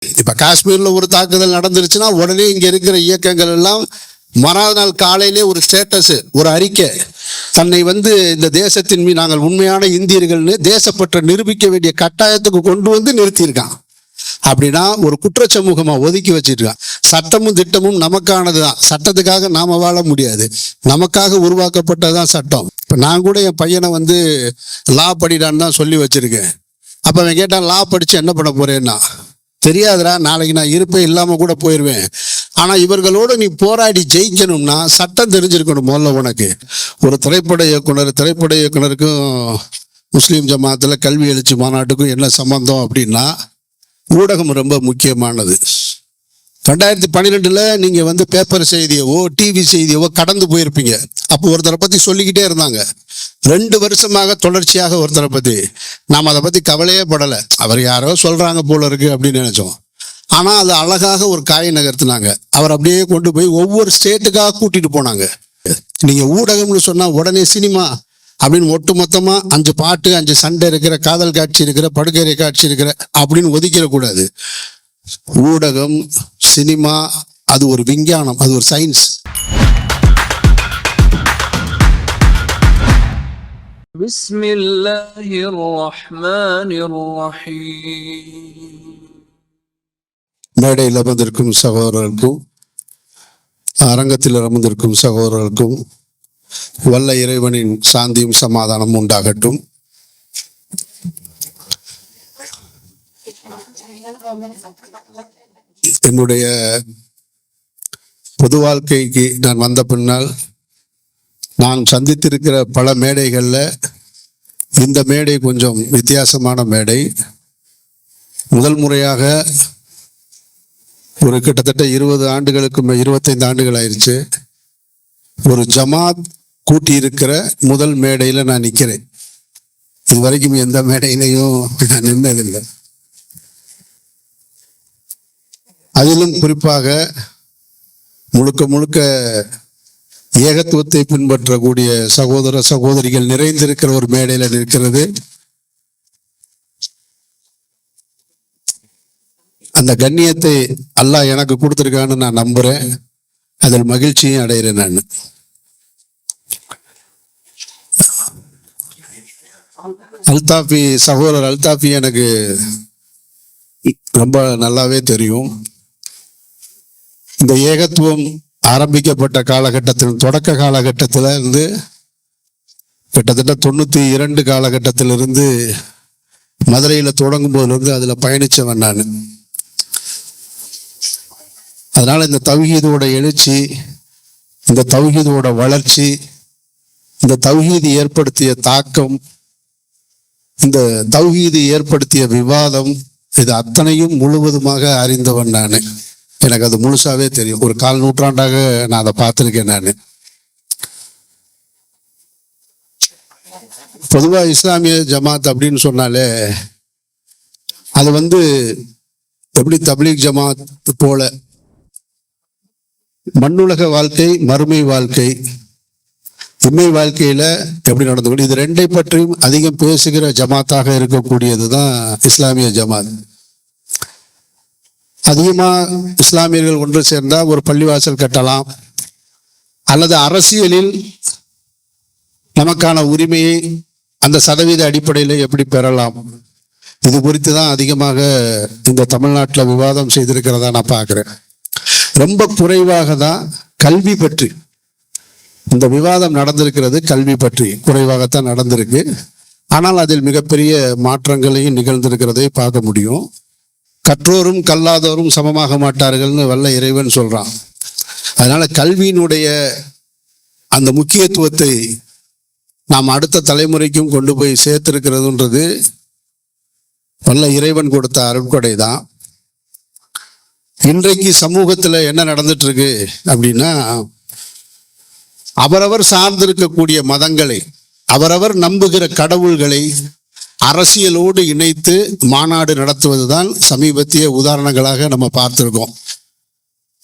இப்ப காஷ்மீர்ல ஒரு தாக்குதல் நடந்துருச்சுன்னா உடனே இங்க இருக்கிற இயக்கங்கள் எல்லாம் மறாத நாள் காலையிலே ஒரு ஸ்டேட்டஸ், ஒரு அறிக்கை, தன்னை இந்த தேசத்தின் மீது நாங்கள் உண்மையான இந்தியர்கள்னு தேசப்பற்ற நிரூபிக்க வேண்டிய கட்டாயத்துக்கு கொண்டு நிறுத்தியிருக்கான். அப்படின்னா ஒரு குற்றச்சமூகமா ஒதுக்கி வச்சிருக்கான். சட்டமும் திட்டமும் நமக்கானதுதான். சட்டத்துக்காக நாம வாழ முடியாது, நமக்காக உருவாக்கப்பட்டதுதான் சட்டம். இப்ப நான் கூட என் பையனை லா படிடான்னு தான் சொல்லி வச்சிருக்கேன். அப்ப அவன் கேட்டான், லா படிச்சு என்ன பண்ண போறேன்னா, தெரியாதுடா, நாளைக்கு நான் இருப்பேன், இல்லாம கூட போயிடுவேன். ஆனா இவர்களோடு நீ போராடி ஜெயிக்கணும்னா சட்டம் தெரிஞ்சிருக்கணும். முதல்ல உனக்கு ஒரு திரைப்பட இயக்குனருக்கும் முஸ்லீம் ஜமாத்துல கல்வி எழுச்சி மாநாட்டுக்கும் என்ன சம்பந்தம் அப்படின்னா, ஊடகம் ரொம்ப முக்கியமானது. 2012 நீங்க பேப்பர் செய்தியவோ டிவி செய்தியவோ கடந்து போயிருப்பீங்க. அப்போ ஒருத்தரை பத்தி சொல்லிக்கிட்டே இருந்தாங்க. 2 வருஷமாக தொடர்ச்சியாக ஒருத்தரை பத்தி நாம் அதை பத்தி கவலையே படலை. அவர் யாரோ சொல்றாங்க போல இருக்கு அப்படின்னு நினைச்சோம். ஆனா அது அழகாக ஒரு காய் நகர்த்தினாங்க. அவர் அப்படியே கொண்டு போய் ஒவ்வொரு ஸ்டேட்டுக்காக கூட்டிட்டு போனாங்க. நீங்க ஊடகம்னு சொன்னா உடனே சினிமா அப்படின்னு ஒட்டு மொத்தமா 5 பாட்டு 5 சண்டை இருக்கிற, காதல் காட்சி இருக்கிற, படுக்கறை காட்சி இருக்கிற அப்படின்னு ஒதுக்கிடக்கூடாது. ஊடகம், சினிமா அது ஒரு விஞ்ஞானம், அது ஒரு சயின்ஸ். பிஸ்மில்லாஹிர் ரஹ்மானிர் ரஹீம். மேடையில் அமர்ந்திருக்கும் சகோதரர்களுக்கும் அரங்கத்தில் அமர்ந்திருக்கும் சகோதரர்களுக்கும் வல்ல இறைவனின் சாந்தியும் சமாதானம் உண்டாகட்டும். என்னுடைய பொது வாழ்க்கைக்கு நான் வந்த பின்னால் நான் சந்தித்திருக்கிற பல மேடைகளில் இந்த மேடை கொஞ்சம் வித்தியாசமான மேடை. முதல் முறையாக ஒரு கிட்டத்தட்ட 20 ஆண்டுகளுக்கு 25 ஆண்டுகள் ஆயிடுச்சு, ஒரு ஜமாத் கூட்டி இருக்கிற முதல் மேடையில் நான் நிற்கிறேன். இது வரைக்கும் எந்த மேடையிலையும் நான் நின்னதில்லை. அதிலும் குறிப்பாக முழுக்க முழுக்க ஏகத்துவத்தை பின்பற்றக்கூடிய சகோதர சகோதரிகள் நிறைந்திருக்கிற ஒரு மேடையில் நிற்கிறது. அந்த கண்ணியத்தை அல்லாஹ் எனக்கு கொடுத்துருக்கான்னு நான் நம்புறேன். அதில் மகிழ்ச்சியும் அடைகிறேன். நான் அல்தாஃபி, சகோதரர் அல்தாஃபி எனக்கு ரொம்ப நல்லாவே தெரியும். இந்த ஏகத்துவம் ஆரம்பிக்கப்பட்ட காலகட்டத்தில், தொடக்க காலகட்டத்தில் இருந்து கிட்டத்தட்ட 92 காலகட்டத்திலிருந்து மதுரையில் தொடங்கும் போதிலிருந்து அதில் பயணித்தவன் நான். அதனால இந்த தௌஹீதோட எழுச்சி, இந்த தௌஹீதோட வளர்ச்சி, இந்த தௌஹீது ஏற்படுத்திய தாக்கம், இந்த தௌஹீது ஏற்படுத்திய விவாதம், இது அத்தனையும் முழுவதுமாக அறிந்தவன் நான். எனக்கு அது முழுசாவே தெரியும். ஒரு 1/4 நூற்றாண்டாக நான் அதை பார்த்துருக்கேன். நான் பொதுவாக இஸ்லாமிய ஜமாத் அப்படின்னு சொன்னாலே அது எப்படி தப்லீக் ஜமாத் போல மண்ணுலக வாழ்க்கை, மறுமை வாழ்க்கை, இம்மை வாழ்க்கையில எப்படி நடந்து, இது 2ஐ பற்றியும் அதிகம் பேசுகிற ஜமாத்தாக இருக்கக்கூடியது தான் இஸ்லாமிய ஜமாத். அதிகமா இஸ்லாமியர்கள் ஒன்று சேர்ந்தால் ஒரு பள்ளிவாசல் கட்டலாம், அல்லது அரசியலில் நமக்கான உரிமையை அந்த சதவீத அடிப்படையில் எப்படி பெறலாம், இது குறித்து தான் அதிகமாக இந்த தமிழ்நாட்டில் விவாதம் செய்திருக்கிறதா நான் பார்க்குறேன். ரொம்ப குறைவாக தான் கல்வி பற்றி இந்த விவாதம் நடந்திருக்கிறது. கல்வி பற்றி குறைவாகத்தான் நடந்திருக்கு. ஆனால் அதில் மிகப்பெரிய மாற்றங்களையும் நிகழ்ந்திருக்கிறதை பார்க்க முடியும். கற்றோரும் கல்லாதோரும் சமமாக மாட்டார்கள்னு வல்ல இறைவன் சொல்றான். அதனால கல்வியினுடைய அந்த முக்கியத்துவத்தை நாம் அடுத்த தலைமுறைக்கும் கொண்டு போய் சேர்த்திருக்கிறதுன்றது வல்ல இறைவன் கொடுத்த அருட்கொடை தான். இன்றைக்கு சமூகத்துல என்ன நடந்துட்டு இருக்கு அப்படின்னா, அவரவர் சார்ந்திருக்கக்கூடிய மதங்களை, அவரவர் நம்புகிற கடவுள்களை அரசியலோடு இணைத்து மாநாடு நடத்துவதுதான் சமீபத்திய உதாரணங்களாக நம்ம பார்த்திருக்கோம்.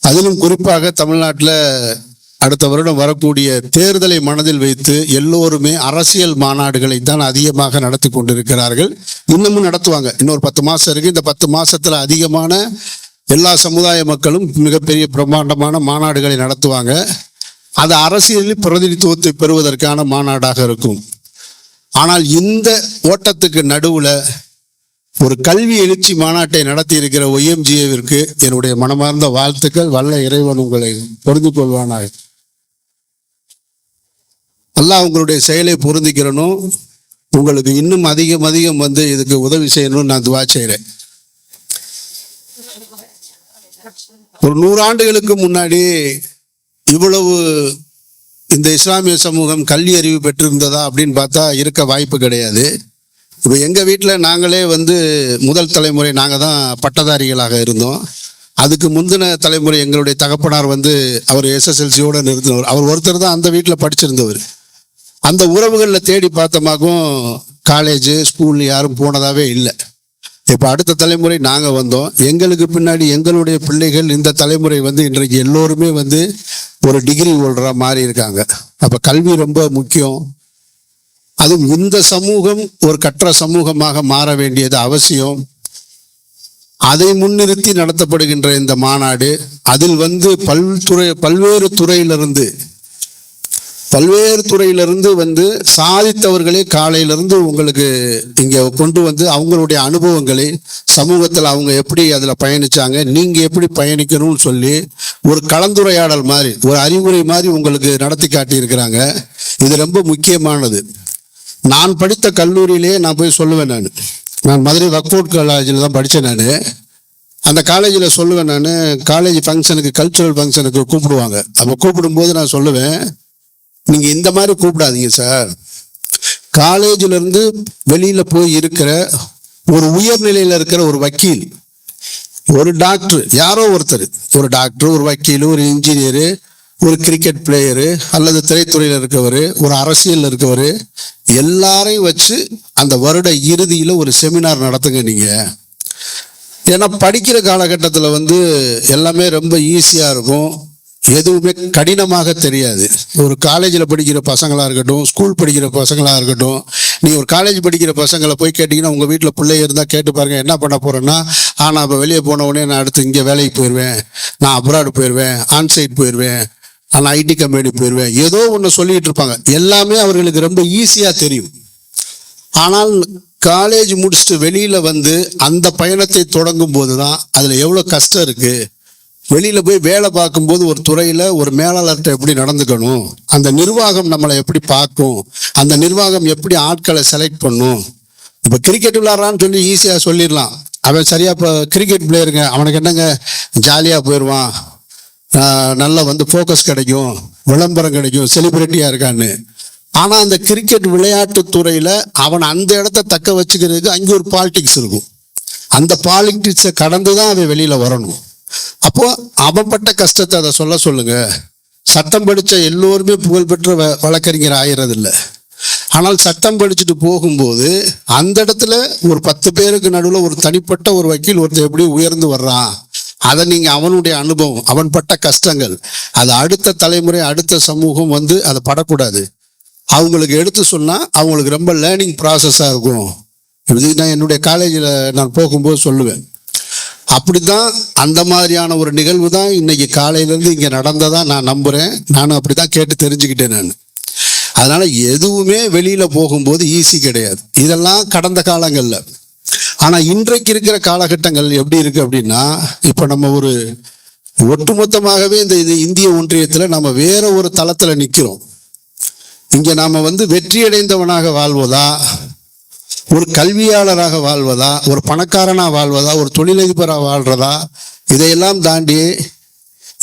அதிலும் குறிப்பாக தமிழ்நாட்டில் அடுத்த வருடம் வரக்கூடிய தேர்தலை மனதில் வைத்து எல்லோருமே அரசியல் மாநாடுகளை தான் அதிகமாக நடத்தி கொண்டிருக்கிறார்கள். இன்னமும் நடத்துவாங்க. இன்னொரு 10 மாசம் இருக்கு. இந்த 10 மாசத்துல அதிகமான எல்லா சமுதாய மக்களும் மிகப்பெரிய பிரம்மாண்டமான மாநாடுகளை நடத்துவாங்க. அது அரசியலில் பிரதிநிதித்துவத்தை பெறுவதற்கான மாநாடாக இருக்கும். ஆனால் இந்த ஓட்டத்துக்கு நடுவுல ஒரு கல்வி எழுச்சி மாநாட்டை நடத்தி இருக்கிற OMGAவிற்கு என்னுடைய மனமார்ந்த வாழ்த்துக்கள். வல்ல இறைவன் உங்களை பொருந்தி கொள்வானாக. அல்லாஹ் உங்களுடைய செயலை பொருந்திக்கிறனும், உங்களுக்கு இன்னும் அதிகம் வந்து இதுக்கு உதவி செய்யணும்னு நான் துவா செய்கிறேன். ஒரு 100 ஆண்டுகளுக்கு முன்னாடி இவ்வளவு இந்த இஸ்லாமிய சமூகம் கல்வி அறிவு பெற்றிருந்ததா அப்படின்னு பார்த்தா இருக்க வாய்ப்பு கிடையாது. இப்போ எங்கள் வீட்டில் நாங்களே வந்து முதல் தலைமுறை நாங்கள் தான் பட்டதாரிகளாக இருந்தோம். அதுக்கு முந்தின தலைமுறை எங்களுடைய தகப்பனார் வந்து அவர் SSLCயோடு நிறுத்தினவர். அவர் ஒருத்தர் தான் அந்த வீட்டில் படிச்சிருந்தவர். அந்த உறவுகளில் தேடி பார்த்தமாக்கும் காலேஜு ஸ்கூல் யாரும் போனதாகவே இல்லை. இப்போ அடுத்த தலைமுறை நாங்கள் வந்தோம். எங்களுக்கு பின்னாடி எங்களுடைய பிள்ளைகள் இந்த தலைமுறை வந்து இன்றைக்கு எல்லோருமே வந்து ஒரு டிகிரி ஹோல்டரா மாறி இருக்காங்க. அப்போ கல்வி ரொம்ப முக்கியம். அதுவும் இந்த சமூகம் ஒரு கற்ற சமூகமாக மாற வேண்டியது அவசியம். அதை முன்னிறுத்தி நடத்தப்படுகின்ற இந்த மாநாடு, அதில் வந்து பல்வேறு துறையிலிருந்து வந்து சாதித்தவர்களே காலையிலிருந்து உங்களுக்கு இங்கே கொண்டு வந்து அவங்களுடைய அனுபவங்களை சமூகத்தில் அவங்க எப்படி அதில் பயணிச்சாங்க, நீங்கள் எப்படி பயணிக்கணும்னு சொல்லி ஒரு கலந்துரையாடல் மாதிரி ஒரு அறிவுரை மாதிரி உங்களுக்கு நடத்தி காட்டியிருக்கிறாங்க. இது ரொம்ப முக்கியமானது. நான் படித்த கல்லூரியிலேயே நான் போய் சொல்லுவேன். நான் மதுரை வக்ஃபோர்ட் காலேஜில் தான் படித்தேன். நான் அந்த காலேஜில் சொல்லுவேன், நான் காலேஜ் ஃபங்க்ஷனுக்கு கல்ச்சுரல் ஃபங்க்ஷனுக்கு கூப்பிடுவாங்க. அப்போ கூப்பிடும்போது நான் சொல்லுவேன், நீங்கள் இந்த மாதிரி கூப்பிடாதீங்க சார். காலேஜிலேருந்து வெளியில் போய் இருக்கிற ஒரு உயர்நிலையில் இருக்கிற ஒரு வக்கீல், ஒரு டாக்டர், யாரோ ஒருத்தர், ஒரு டாக்டர், ஒரு வக்கீல், ஒரு இன்ஜினியரு, ஒரு கிரிக்கெட் பிளேயரு அல்லது திரைத்துறையில் இருக்கவர், ஒரு அரசியல் இருக்கவர், எல்லாரையும் வச்சு அந்த வருட இறுதியில் ஒரு செமினார் நடத்துங்க நீங்கள். ஏன்னா படிக்கிற காலகட்டத்தில் வந்து எல்லாமே ரொம்ப ஈஸியாக இருக்கும், எதுவுமே கடினமாக தெரியாது. ஒரு காலேஜில் படிக்கிற பசங்களாக இருக்கட்டும், ஸ்கூல் படிக்கிற பசங்களாக இருக்கட்டும், நீங்கள் ஒரு காலேஜ் படிக்கிற பசங்களை போய் கேட்டிங்கன்னா உங்கள் வீட்டில் பிள்ளைங்க இருந்தால் கேட்டு பாருங்கள், என்ன பண்ண போகிறேன்னா, நான் இப்போ வெளியே போன உடனே நான் அடுத்து இங்கே வேலைக்கு போயிடுவேன், நான் அப்ராடு போயிடுவேன், ஆன்சைட் போயிடுவேன், நான் ஐடி கம்பெனி போயிடுவேன், ஏதோ ஒன்று சொல்லிகிட்டு இருப்பாங்க. எல்லாமே அவர்களுக்கு ரொம்ப ஈஸியாக தெரியும். ஆனால் காலேஜ் முடிச்சுட்டு வெளியில் வந்து அந்த பயணத்தை தொடங்கும் போது தான் அதில் எவ்வளோ கஷ்டம் இருக்குது. வெளியில் போய் வேலை பார்க்கும்போது ஒரு துறையில் ஒரு மேலாளர்கிட்ட எப்படி நடந்துக்கணும், அந்த நிர்வாகம் நம்மளை எப்படி பார்க்கும், அந்த நிர்வாகம் எப்படி ஆட்களை செலக்ட் பண்ணும். இப்போ கிரிக்கெட் விளையாடுறான்னு சொல்லி ஈஸியாக சொல்லிடலாம். அவன் சரியாக இப்போ கிரிக்கெட் பிளேயருங்க, அவனுக்கு என்னங்க ஜாலியாக போயிடுவான், நல்லா வந்து ஃபோக்கஸ் கிடைக்கும், விளம்பரம் கிடைக்கும், செலிபிரிட்டியாக இருக்கான்னு. ஆனால் அந்த கிரிக்கெட் விளையாட்டு துறையில் அவன் அந்த இடத்த தக்க வச்சுக்கிறதுக்கு அங்கே ஒரு பாலிடிக்ஸ் இருக்கும். அந்த பாலிடிக்ஸை கடந்து தான் அவன் வெளியில் வரணும். அப்போ அவன் பட்ட கஷ்டத்தை அதை சொல்லுங்க. சட்டம் படித்த எல்லோருமே புகழ்பெற்ற வழக்கறிஞர் ஆயிரதில்லை. ஆனால் சட்டம் படிச்சுட்டு போகும்போது அந்த இடத்துல ஒரு 10 பேருக்கு நடுவில் ஒரு தனிப்பட்ட ஒரு வக்கீல் ஒருத்தர் எப்படி உயர்ந்து வர்றான், அதை நீங்கள் அவனுடைய அனுபவம், அவன் பட்ட கஷ்டங்கள், அது அடுத்த தலைமுறை அடுத்த சமூகம் வந்து அதை படக்கூடாது. அவங்களுக்கு எடுத்து சொன்னால் அவங்களுக்கு ரொம்ப லேர்னிங் ப்ராசஸாக இருக்கும். இது நான் என்னுடைய காலேஜில் நான் போகும்போது சொல்லுவேன். அப்படி தான் அந்த மாதிரியான ஒரு நிகழ்வு தான் இன்னைக்கு காலையிலேருந்து இங்கே நடந்ததாக நான் நம்புகிறேன். நானும் அப்படி தான் கேட்டு தெரிஞ்சுக்கிட்டேன் நான். அதனால் எதுவுமே வெளியில் போகும்போது ஈஸி கிடையாது. இதெல்லாம் கடந்த காலங்களில். ஆனால் இன்றைக்கு இருக்கிற காலகட்டங்கள் எப்படி இருக்குது அப்படின்னா, இப்போ நம்ம ஒரு ஒட்டுமொத்தமாகவே இந்த இந்திய ஒன்றியத்தில் நம்ம வேற ஒரு தளத்தில் நிற்கிறோம். இங்கே நாம் வந்து வெற்றியடைந்தவனாக வாழ்வதா, ஒரு கல்வியாளராக வாழ்வதா, ஒரு பணக்காரனாக வாழ்வதா, ஒரு தொழிலதிபராக வாழ்றதா, இதையெல்லாம் தாண்டி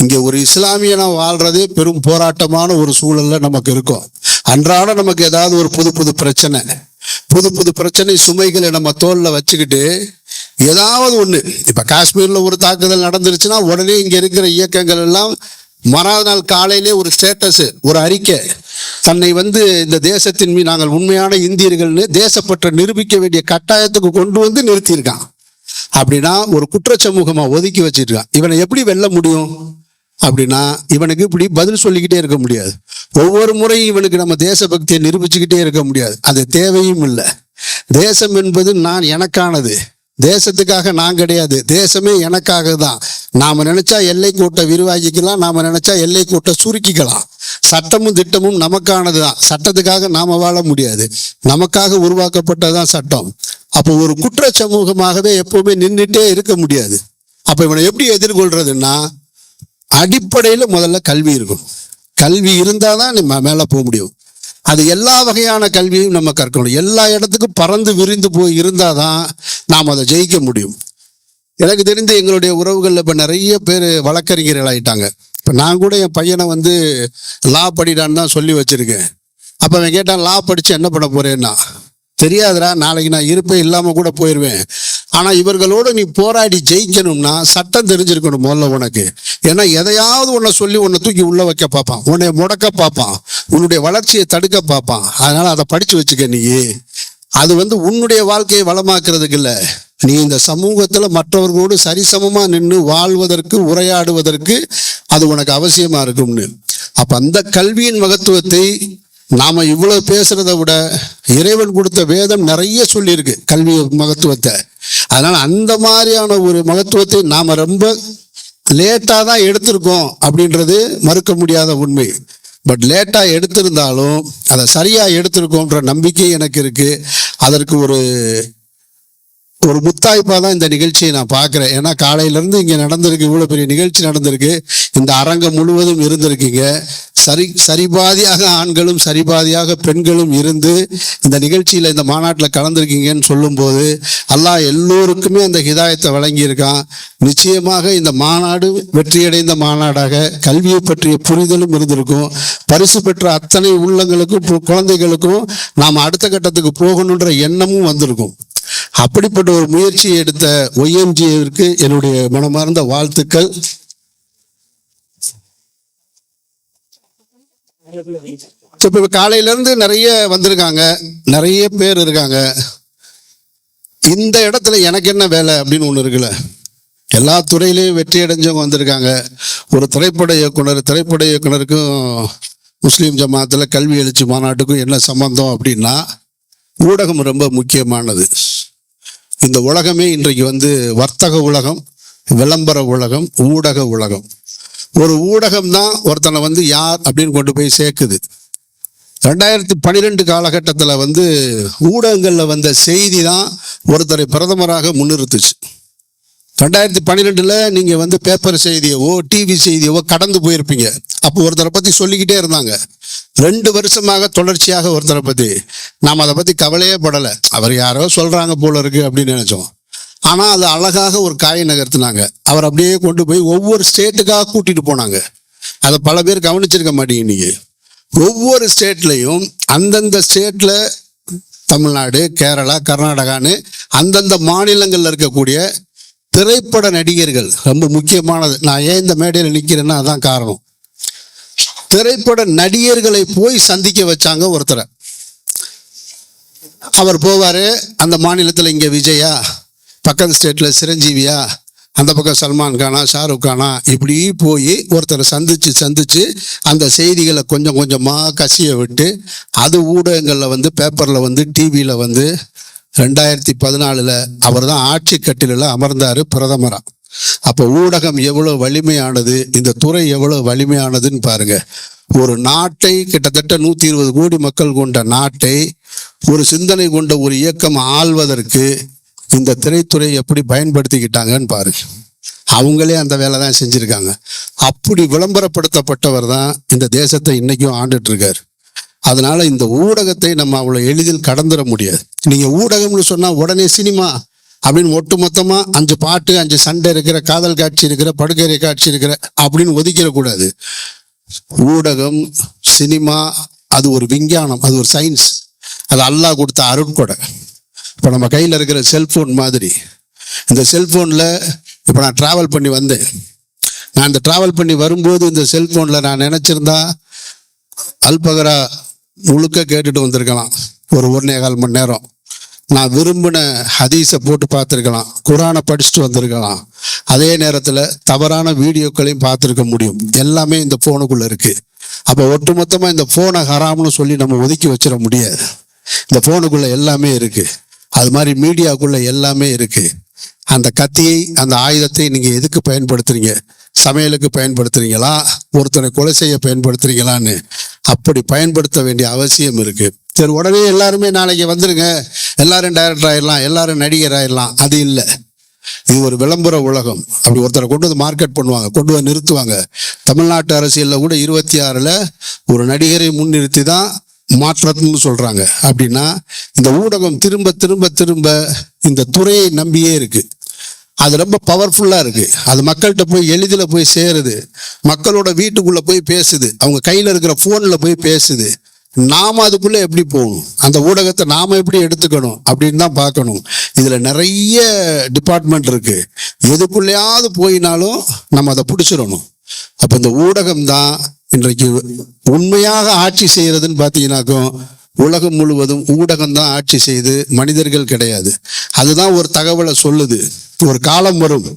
இங்கே ஒரு இஸ்லாமியனாக வாழ்றதே பெரும் போராட்டமான ஒரு சூழலில் நமக்கு இருக்கும். அன்றாட நமக்கு ஏதாவது ஒரு புது பிரச்சனை சுமைகளை நம்ம தோளில் வச்சுக்கிட்டு ஏதாவது ஒன்று, இப்போ காஷ்மீரில் ஒரு தாக்குதல் நடந்துருச்சுன்னா உடனே இங்கே இருக்கிற இயக்கங்கள் எல்லாம் மறாத நாள் காலையிலே ஒரு ஸ்டேட்டஸ், ஒரு அறிக்கை, தன்னை வந்து இந்த தேசத்தின் மீது நாங்கள் உண்மையான இந்தியர்கள்னு தேசப்பற்ற நிரூபிக்க வேண்டிய கட்டாயத்துக்கு கொண்டு வந்து நிறுத்தியிருக்கான். அப்படின்னா ஒரு குற்ற சமூகமாக ஒதுக்கி வச்சிருக்கான். இவனை எப்படி வெல்ல முடியும்? அப்படின்னா இவனுக்கு இப்படி பதில் சொல்லிக்கிட்டே இருக்க முடியாது. ஒவ்வொரு முறையும் இவனுக்கு நம்ம தேசபக்தியை நிரூபிச்சுக்கிட்டே இருக்க முடியாது. அது தேவையும் இல்லை. தேசம் என்பது நான் எனக்கானது, தேசத்துக்காக நான் கிடையாது, தேசமே எனக்காக தான். நாம நினைச்சா எல்லை கோட்டை விரிவாக்கிக்கலாம், நாம நினைச்சா எல்லை கோட்டை சுருக்கிக்கலாம். சட்டமும் திட்டமும் நமக்கானது தான். சட்டத்துக்காக நாம வாழ முடியாது, நமக்காக உருவாக்கப்பட்டதுதான் சட்டம். அப்போ ஒரு குற்ற சமூகமாகவே எப்பவுமே நின்றுட்டே இருக்க முடியாது. அப்ப இவனை எப்படி எதிர்கொள்றதுன்னா, அடிப்படையில முதல்ல கல்வி இருக்கும். கல்வி இருந்தாதான் நம்ம மேல போக முடியும். அது எல்லா வகையான கல்வியும் நம்ம கற்கணும். எல்லா இடத்துக்கும் பறந்து விரிந்து போய் இருந்தாதான் நாம் அதை ஜெயிக்க முடியும். எனக்கு தெரிந்து எங்களுடைய உறவுகளில் இப்போ நிறைய பேர் வழக்கறிஞர்கள் ஆயிட்டாங்க. இப்போ நான் கூட என் பையனை வந்து லா படிடான்னு தான் சொல்லி வச்சிருக்கேன். அப்போ அவன் கேட்டான், லா படித்து என்ன பண்ண போறேன்னா, தெரியாதுடா, நாளைக்கு நான் இருப்பேன், இல்லாமல் கூட போயிடுவேன். ஆனால் இவர்களோடு நீ போராடி ஜெயிக்கணும்னா சட்டம் தெரிஞ்சிருக்கணும் முதல்ல உனக்கு. ஏன்னா எதையாவது உன்னை சொல்லி உன்னை தூக்கி உள்ள வைக்க பார்ப்பான், உன்னை முடக்க பார்ப்பான், உன்னுடைய வளர்ச்சியை தடுக்க பார்ப்பான். அதனால அதை படித்து வச்சுக்க. நீ அது வந்து உன்னுடைய வாழ்க்கையை வளமாக்குறதுக்கு இல்லை, நீ இந்த சமூகத்துல மற்றவர்களோடு சரிசமமா நின்று வாழ்வதற்கு, உரையாடுவதற்கு அது உனக்கு அவசியமா இருக்கும்னு. அப்ப அந்த கல்வியின் மகத்துவத்தை நாம இவ்வளவு பேசுறதை விட இறைவன் கொடுத்த வேதம் நிறைய சொல்லியிருக்கு கல்வி மகத்துவத்தை. அதனால அந்த மாதிரியான ஒரு மகத்துவத்தை நாம ரொம்ப லேட்டா தான் எடுத்திருக்கோம் அப்படின்றது மறுக்க முடியாத உண்மை. பட் லேட்டா எடுத்திருந்தாலும் அதை சரியா எடுத்திருக்கோன்ற நம்பிக்கை எனக்கு இருக்கு. அதற்கு ஒரு முத்தாய்ப்பா தான் இந்த நிகழ்ச்சியை நான் பார்க்குறேன். ஏன்னா காலையிலேருந்து இங்கே நடந்திருக்கு, இவ்வளோ பெரிய நிகழ்ச்சி நடந்திருக்கு, இந்த அரங்கம் முழுவதும் இருந்திருக்கீங்க. சரிபாதியாக ஆண்களும் சரிபாதியாக பெண்களும் இருந்து இந்த நிகழ்ச்சியில், இந்த மாநாட்டில் கலந்துருக்கீங்கன்னு சொல்லும்போது அல்லாஹ் எல்லோருக்குமே அந்த ஹிதாயத்தை வழங்கியிருக்கான். நிச்சயமாக இந்த மாநாடு வெற்றியடைந்த மாநாடாக கல்வியை பற்றிய புரிதலும் இருந்திருக்கும். பரிசு பெற்ற அத்தனை உள்ளங்களுக்கும் குழந்தைகளுக்கும் நாம் அடுத்த கட்டத்துக்கு போகணுன்ற எண்ணமும் வந்திருக்கும். அப்படிப்பட்ட ஒரு முயற்சியை எடுத்த ஒய்எம்ஜிஏவிற்கு என்னுடைய மனமார்ந்த வாழ்த்துக்கள். இப்ப காலையில இருந்து நிறைய வந்திருக்காங்க, நிறைய பேர் இருக்காங்க. இந்த இடத்துல எனக்கு என்ன வேலை அப்படின்னு ஒண்ணு இருக்குல்ல. எல்லா துறையிலையும் வெற்றி அடைஞ்சவங்க வந்திருக்காங்க. ஒரு திரைப்பட இயக்குனருக்கும் முஸ்லீம் ஜமாத்துல கல்வி எழுச்சி மாநாட்டுக்கும் என்ன சம்பந்தம் அப்படின்னா, ஊடகம் ரொம்ப முக்கியமானது. இந்த உலகமே இன்றைக்கு வந்து வர்த்தக உலகம், விளம்பர உலகம், ஊடக உலகம். ஒரு ஊடகம் தான் ஒருத்தனை வந்து யார் அப்படின்னு கொண்டு போய் சேர்க்குது. 2012 காலகட்டத்தில் வந்து ஊடகங்களில் வந்த செய்தி தான் ஒருத்தரை பிரதமராக முன்னிறுத்துச்சு. 2012 நீங்கள் வந்து பேப்பர் செய்தியவோ டிவி செய்தியவோ கடந்து போயிருப்பீங்க. அப்போ ஒருத்தரை பற்றி சொல்லிக்கிட்டே இருந்தாங்க. 2 வருஷமாக தொடர்ச்சியாக ஒருத்தரை பற்றி நாம் அதை பற்றி கவலையே படலை. அவர் யாரோ சொல்கிறாங்க போல இருக்கு அப்படின்னு நினச்சோம். ஆனால் அது அழகாக ஒரு காய் நகர்த்தினாங்க. அவர் அப்படியே கொண்டு போய் ஒவ்வொரு ஸ்டேட்டுக்காக கூட்டிகிட்டு போனாங்க. அதை பல பேர் கவனிச்சிருக்க மாட்டீங்க. நீங்கள் ஒவ்வொரு ஸ்டேட்லையும் அந்தந்த ஸ்டேட்டில் தமிழ்நாடு, கேரளா, கர்நாடகான்னு அந்தந்த மாநிலங்களில் இருக்கக்கூடிய திரைப்பட நடிகர்கள் ரொம்ப முக்கியமானது. நான் ஏன் இந்த மேடையில் நிற்கிறேன்னா அதான் காரணம். திரைப்பட நடிகர்களை போய் சந்திக்க வச்சாங்க ஒருத்தரை. அவர் போவாரு, அந்த மாநிலத்தில் இங்கே விஜயா, பக்கத்து ஸ்டேட்டில் சிரஞ்சீவியா, அந்த பக்கம் சல்மான் கானா, ஷாருக் கானா, இப்படி போய் ஒருத்தரை சந்திச்சு அந்த செய்திகளை கொஞ்சம் கொஞ்சமாக கசிய விட்டு அது ஊடகங்களில் வந்து பேப்பரில் வந்து டிவியில் வந்து 2014 அவர் தான் ஆட்சி கட்டிலில் அமர்ந்தார் பிரதமராக. அப்போ ஊடகம் எவ்வளோ வலிமையானது, இந்த துறை எவ்வளோ வலிமையானதுன்னு பாருங்க. ஒரு நாட்டை, கிட்டத்தட்ட 120 கோடி மக்கள் கொண்ட நாட்டை ஒரு சிந்தனை கொண்ட ஒரு இயக்கம் ஆள்வதற்கு இந்த திரைத்துறை எப்படி பயன்படுத்திக்கிட்டாங்கன்னு பாருங்க. அவங்களே அந்த வேலை தான் செஞ்சிருக்காங்க. அப்படி விளம்பரப்படுத்தப்பட்டவர் தான் இந்த தேசத்தை இன்னைக்கும் ஆண்டுட்டு இருக்காரு. அதனால இந்த ஊடகத்தை நம்ம அவ்வளோ எளிதில் கடந்துட முடியாது. நீங்க ஊடகம்னு சொன்னா உடனே சினிமா அப்படின்னு ஒட்டு மொத்தமா 5 பாட்டு, 5 சண்டை இருக்கிற, காதல் காட்சி இருக்கிற, படுக்கறை காட்சி இருக்கிற அப்படின்னு ஒதுக்கிடக்கூடாது. ஊடகம், சினிமா அது ஒரு விஞ்ஞானம், அது ஒரு சயின்ஸ், அது அல்லாஹ் கொடுத்த அருட்கொடை. இப்போ நம்ம கையில் இருக்கிற செல்ஃபோன் மாதிரி, இந்த செல்ஃபோனில் இப்போ நான் ட்ராவல் பண்ணி வந்தேன். நான் இந்த ட்ராவல் பண்ணி வரும்போது இந்த செல்ஃபோனில் நான் நினச்சிருந்தா அல்பகரா முழுக்க கேட்டுட்டு வந்திருக்கலாம் ஒரு 1.25 மணி நேரம். நான் விரும்பின ஹதீஸை போட்டு பார்த்துருக்கலாம், குரானை படிச்சுட்டு வந்திருக்கலாம், அதே நேரத்தில் தவறான வீடியோக்களையும் பார்த்துருக்க முடியும். எல்லாமே இந்த ஃபோனுக்குள்ளே இருக்குது. அப்போ ஒட்டுமொத்தமாக இந்த ஃபோனை ஹராம்னு சொல்லி நம்ம ஒதுக்கி வச்சிட முடியாது. இந்த ஃபோனுக்குள்ளே எல்லாமே இருக்குது. அது மாதிரி மீடியாக்குள்ளே எல்லாமே இருக்குது. அந்த கத்தியை, அந்த ஆயுதத்தை நீங்கள் எதுக்கு பயன்படுத்துறீங்க? சமையலுக்கு பயன்படுத்துறீங்களா, ஒருத்தனை கொலை செய்ய பயன்படுத்துறீங்களான்னு அப்படி பயன்படுத்த வேண்டிய அவசியம் இருக்கு. சரி, உடனே எல்லாருமே நாளைக்கு வந்துருங்க, எல்லாரும் டைரக்டர் ஆயிடலாம், எல்லாரும் நடிகர் ஆயிடலாம், அது இல்லை. இது ஒரு விளம்பர உலகம். அப்படி ஒருத்தரை கொண்டு வந்து மார்க்கெட் பண்ணுவாங்க, கொண்டு வந்து நிறுத்துவாங்க. தமிழ்நாட்டு அரசியலில் கூட 26 ஒரு நடிகரை முன்னிறுத்தி தான் மாற்றம்னு சொல்றாங்க. அப்படின்னா இந்த ஊடகம் திரும்ப திரும்ப திரும்ப இந்த துறையை நம்பியே இருக்கு. அது ரொம்ப பவர்ஃபுல்லா இருக்கு. அது மக்கள்கிட்ட போய் எளிதில் போய் சேருது, மக்களோட வீட்டுக்குள்ள போய் பேசுது, அவங்க கையில இருக்கிற போன்ல போய் பேசுது. நாம அதுக்குள்ள எப்படி போகணும், அந்த ஊடகத்தை நாம எப்படி எடுத்துக்கணும் அப்படின்னு தான் பார்க்கணும். இதுல நிறைய டிபார்ட்மெண்ட் இருக்கு. எதுக்குள்ளேயாவது போயினாலும் நம்ம அதை பிடிச்சிடணும். அப்ப இந்த ஊடகம் தான் இன்றைக்கு உண்மையாக ஆட்சி செய்யறதுன்னு பார்த்தீங்கன்னாக்கும், உலகம் முழுவதும் ஊடகம் தான் ஆட்சி செய்து, மனிதர்கள் கிடையாது. அதுதான் ஒரு தகவலை சொல்லுது. ஒரு காலம் வரும்,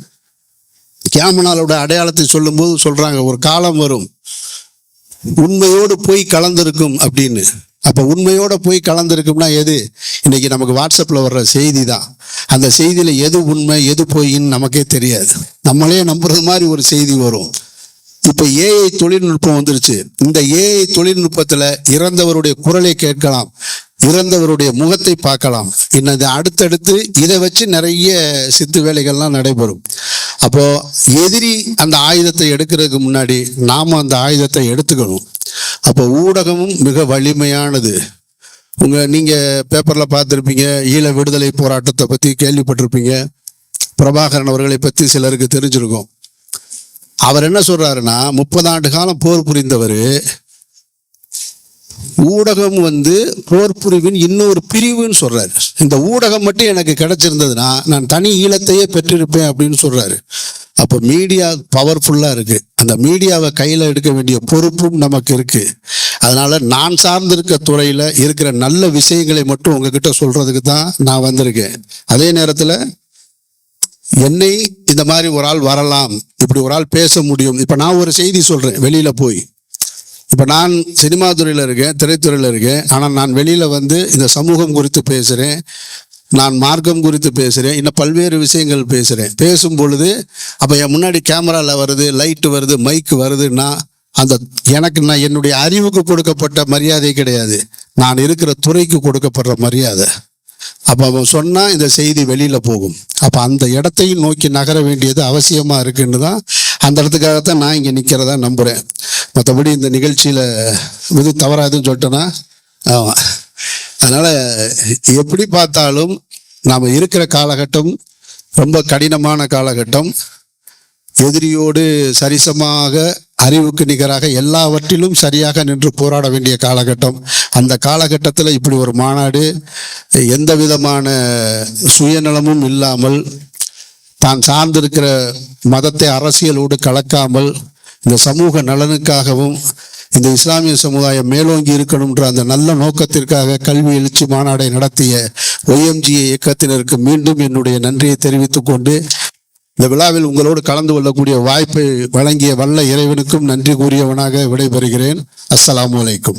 கியாமனாலோட அடையாளத்தை சொல்லும் போது சொல்றாங்க, ஒரு காலம் வரும் உண்மையோடு போய் கலந்திருக்கும் அப்படின்னு. அப்ப உண்மையோட போய் கலந்திருக்கும்னா எது? இன்னைக்கு நமக்கு வாட்ஸ்அப்ல வர்ற செய்தி தான். அந்த செய்தியில எது உண்மை எது பொய்ன்னு நமக்கே தெரியாது. நம்மளே நம்புறது மாதிரி ஒரு செய்தி வரும். இப்ப ஏஐ தொழில்நுட்பம் வந்துருச்சு. இந்த ஏஐ தொழில்நுட்பத்துல இறந்தவருடைய குரலை கேட்கலாம், இறந்தவருடைய முகத்தை பார்க்கலாம். இன்னது அடுத்தடுத்து இதை வச்சு நிறைய சித்து வேலைகள்லாம் நடைபெறும். அப்போ எதிரி அந்த ஆயுதத்தை எடுக்கிறதுக்கு முன்னாடி நாம அந்த ஆயுதத்தை எடுத்துக்கணும். அப்போ ஊடகமும் மிக வலிமையானது. நீங்க பேப்பர்ல பார்த்துருப்பீங்க, ஈழ விடுதலை போராட்டத்தை பத்தி கேள்விப்பட்டிருப்பீங்க. பிரபாகரன் அவர்களை பத்தி சிலருக்கு தெரிஞ்சிருக்கும். அவர் என்ன சொல்றாருன்னா, 30 ஆண்டு காலம் போர் புரிந்தவர், ஊடகம் போர் புரிவின் இன்னொரு பிரிவுன்னு சொல்றாரு. இந்த ஊடகம் மட்டும் எனக்கு கிடைச்சிருந்ததுன்னா நான் தனி ஈழத்தையே பெற்றிருப்பேன் அப்படின்னு சொல்றாரு. அப்போ மீடியா பவர்ஃபுல்லா இருக்கு. அந்த மீடியாவை கையில எடுக்க வேண்டிய பொறுப்பும் நமக்கு இருக்கு. அதனால நான் சார்ந்திருக்க துறையில இருக்கிற நல்ல விஷயங்களை மட்டும் உங்ககிட்ட சொல்றதுக்கு தான் நான் வந்திருக்கேன். அதே நேரத்துல என்னை இந்த மாதிரி ஒரு ஆள் வரலாம், இப்படி ஒரு ஆள் பேச முடியும். இப்ப நான் ஒரு செய்தி சொல்றேன் வெளியில போய், இப்ப நான் சினிமா துறையில இருக்கேன், திரைத்துறையில இருக்கேன். ஆனா நான் வெளியில இந்த சமூகம் குறித்து பேசுறேன், நான் மார்க்கம் குறித்து பேசுறேன், இன்னும் பல்வேறு விஷயங்கள் பேசுறேன். பேசும் பொழுது அப்ப என் முன்னாடி கேமரால வருது, லைட் வருது, மைக் வருதுன்னா நான் என்னுடைய அறிவுக்கு கொடுக்கப்பட்ட மரியாதை கிடையாது, நான் இருக்கிற துறைக்கு கொடுக்கப்படுற மரியாதை. அப்ப அவன் சொன்னா இந்த செய்தி வெளியில போகும். அப்ப அந்த இடத்தையும் நோக்கி நகர வேண்டியது அவசியமா இருக்குன்னு தான், அந்த இடத்துக்காகத்தான் நான் இங்க நிக்கிறதா நம்புறேன். மற்றபடி இந்த நிகழ்ச்சியில தவறா எதுவும் சொல்லிட்டேன்னா ஆமா. அதனால எப்படி பார்த்தாலும் நாம இருக்கிற காலகட்டம் ரொம்ப கடினமான காலகட்டம். எதிரியோடு சரிசமாக அறிவுக்கு நிகராக எல்லாவற்றிலும் சரியாக நின்று போராட வேண்டிய காலகட்டம். அந்த காலகட்டத்தில் இப்படி ஒரு மாநாடு எந்த விதமான சுயநலமும் இல்லாமல், தான் சார்ந்திருக்கிற மதத்தை அரசியலோடு கலக்காமல், இந்த சமூக நலனுக்காகவும் இந்த இஸ்லாமிய சமுதாயம் மேலோங்கி இருக்கணும்ன்ற அந்த நல்ல நோக்கத்திற்காக கல்வி எழுச்சி மாநாடை நடத்திய OMGA இயக்கத்தினருக்கு மீண்டும் என்னுடைய நன்றியை தெரிவித்துக் கொண்டு, இந்த விழாவில் உங்களோடு கலந்து கொள்ளக்கூடிய வாய்ப்பை வழங்கிய வல்ல இறைவனுக்கும் நன்றி கூறியவனாக விடைபெறுகிறேன். அஸ்ஸலாமு அலைக்கும்.